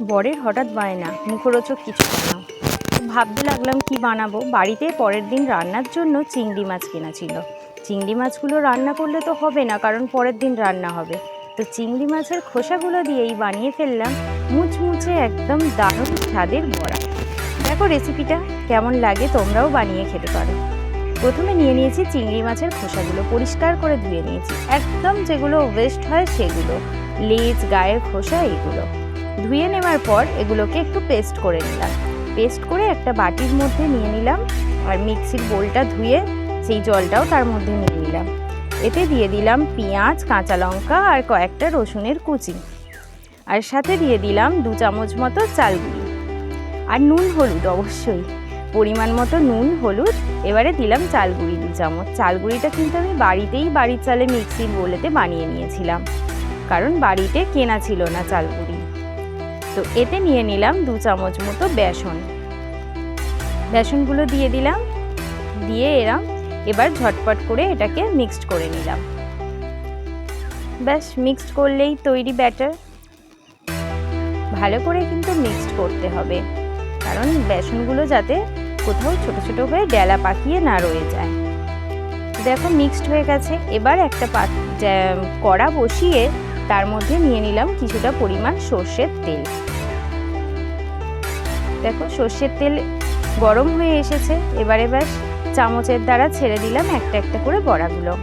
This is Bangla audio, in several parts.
বরের হঠাৎ বায়না মুখরোচক কিছু বানাও। ভাবতে লাগলাম কি বানাবো। বাড়িতে পরের দিন রান্নার জন্য চিংড়ি মাছ কেনা ছিল। চিংড়ি মাছগুলো রান্না করলে তো হবে না, কারণ পরের দিন রান্না হবে। তো চিংড়ি মাছের খোসাগুলো দিয়েই বানিয়ে ফেললাম মুচমুচে একদম দারুণ স্বাদের বড়া। দেখো রেসিপিটা কেমন লাগে, তোমরাও বানিয়ে খেতে পারো। প্রথমে নিয়ে নিয়েছি চিংড়ি মাছের খোসাগুলো, পরিষ্কার করে ধুয়ে নিয়েছি, একদম যেগুলো ওয়েস্ট হয় সেগুলো, লেজ গায়ের খোসা এইগুলো ধুয়ে নেওয়ার পর এগুলোকে একটু পেস্ট করে নিলাম। পেস্ট করে একটা বাটির মধ্যে নিয়ে নিলাম, আর মিক্সির বোলটা ধুয়ে সেই জলটাও তার মধ্যে নিয়ে নিলাম। এতে দিয়ে দিলাম পেঁয়াজ, কাঁচা লঙ্কা আর কয়েকটা রসুনের কুচি, আর সাথে দিয়ে দিলাম 2 চামচ মতো চাল গুঁড়ি আর নুন হলুদ, অবশ্যই পরিমাণ মতো নুন হলুদ। এবারে দিলাম চাল গুঁড়ি 2 চামচ। চাল গুঁড়িটা কিন্তু আমি বাড়ির চালে মিক্সির বোলেতে বানিয়ে নিয়েছিলাম, কারণ বাড়িতে কেনা ছিল না চাল গুঁড়ি। তো এতে নিয়ে নিলাম 2 চামচ মতো বেসনগুলো দিয়ে দিলাম, দিয়ে এবার ঝটপট করে এটাকে মিক্সড করে নিলাম। ব্যাস মিক্সড করলেই তৈরি ব্যাটার। ভালো করে কিন্তু মিক্সড করতে হবে, কারণ বেসনগুলো যাতে কোথাও ছোট ছোট হয়ে ডেলা পাকিয়ে না রয়ে যায়। দেখো মিক্সড হয়ে গেছে। এবার একটা কড়া বসিয়ে তার মধ্যে নিয়ে নিলাম কিছুটা পরিমাণ সর্ষের তেল। দেখো সর্ষের তেল গরম হয়ে এসেছে। এবারে ব্যাস চামচের দ্বারা ছেড়ে দিলাম একটা একটা করে বড়াগুলো।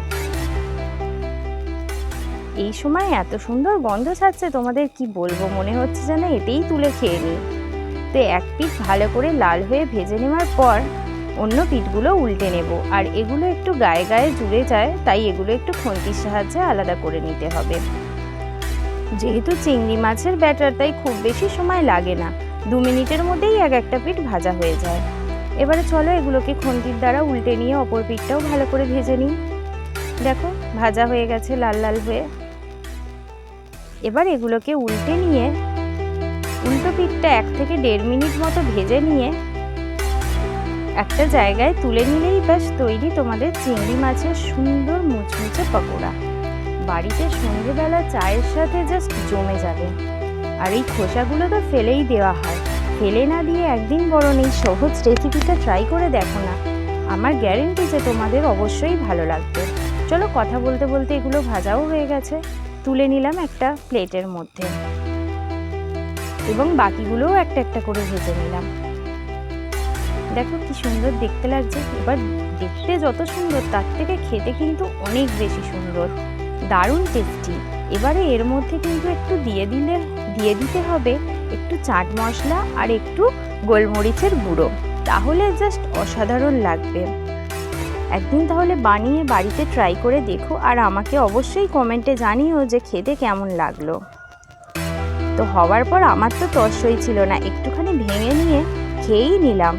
এই সময় এত সুন্দর গন্ধ ছাড়ছে, তোমাদের কি বলবো, মনে হচ্ছে যেন এতেই তুলে খেয়ে নিই। তো এক পিঠ ভালো করে লাল হয়ে ভেজে নেওয়ার পর অন্য পিঠগুলো উল্টে নেব। আর এগুলো একটু গায়ে গায়ে জুড়ে যায়, তাই এগুলো একটু খুন্তির সাহায্যে আলাদা করে নিতে হবে। যেহেতু চিংড়ি মাছের ব্যাটার, তাই খুব বেশি সময় লাগে না, 2 মিনিটের মধ্যেই একটা পিঠ ভাজা হয়ে যায়। এবারে চলো এগুলোকে খুন্তির দ্বারা উল্টে নিয়ে অপর পিঠটাও ভালো করে ভেজে নিই। দেখো ভাজা হয়ে গেছে লাল লাল হয়ে। এবার এগুলোকে উল্টে নিয়ে উল্টো পিঠটা 1 থেকে 1.5 মিনিট মতো ভেজে নিয়ে একটা জায়গায় তুলে নিলেই ব্যাস তৈরি তোমাদের চিংড়ি মাছের সুন্দর মুচমুচে পকোড়া। বাড়িতে সন্ধ্যেবেলা চায়ের সাথে জাস্ট জমে যাবে। আর এই খোসাগুলো তো ফেলেই দেওয়া হয়, ফেলে না দিয়ে একদিন বরং এই সহজ রেসিপিটা ট্রাই করে দেখো না। আমার গ্যারেন্টি যে তোমাদের অবশ্যই ভালো লাগবে। চলো কথা বলতে বলতে এগুলো ভাজাও হয়ে গেছে, তুলে নিলাম একটা প্লেটের মধ্যে এবং বাকিগুলোও একটা একটা করে ভেজে নিলাম। দেখো কি সুন্দর দেখতে লাগছে। এবার দেখতে যত সুন্দর তার থেকে খেতে কিন্তু অনেক বেশি সুন্দর, দারুণ টেস্টি। এবারে এর মধ্যে কিন্তু একটু দিয়ে দিতে হবে একটু চাট মশলা আর একটু গোলমরিচের গুঁড়ো, তাহলে জাস্ট অসাধারণ লাগবে। একদিন তাহলে বানিয়ে বাড়িতে ট্রাই করে দেখো, আর আমাকে অবশ্যই কমেন্টে জানিও যে খেতে কেমন লাগলো। তো হওয়ার পর আমার তো তর্সই ছিল না, একটুখানি ভেঙে নিয়ে খেয়েই নিলাম।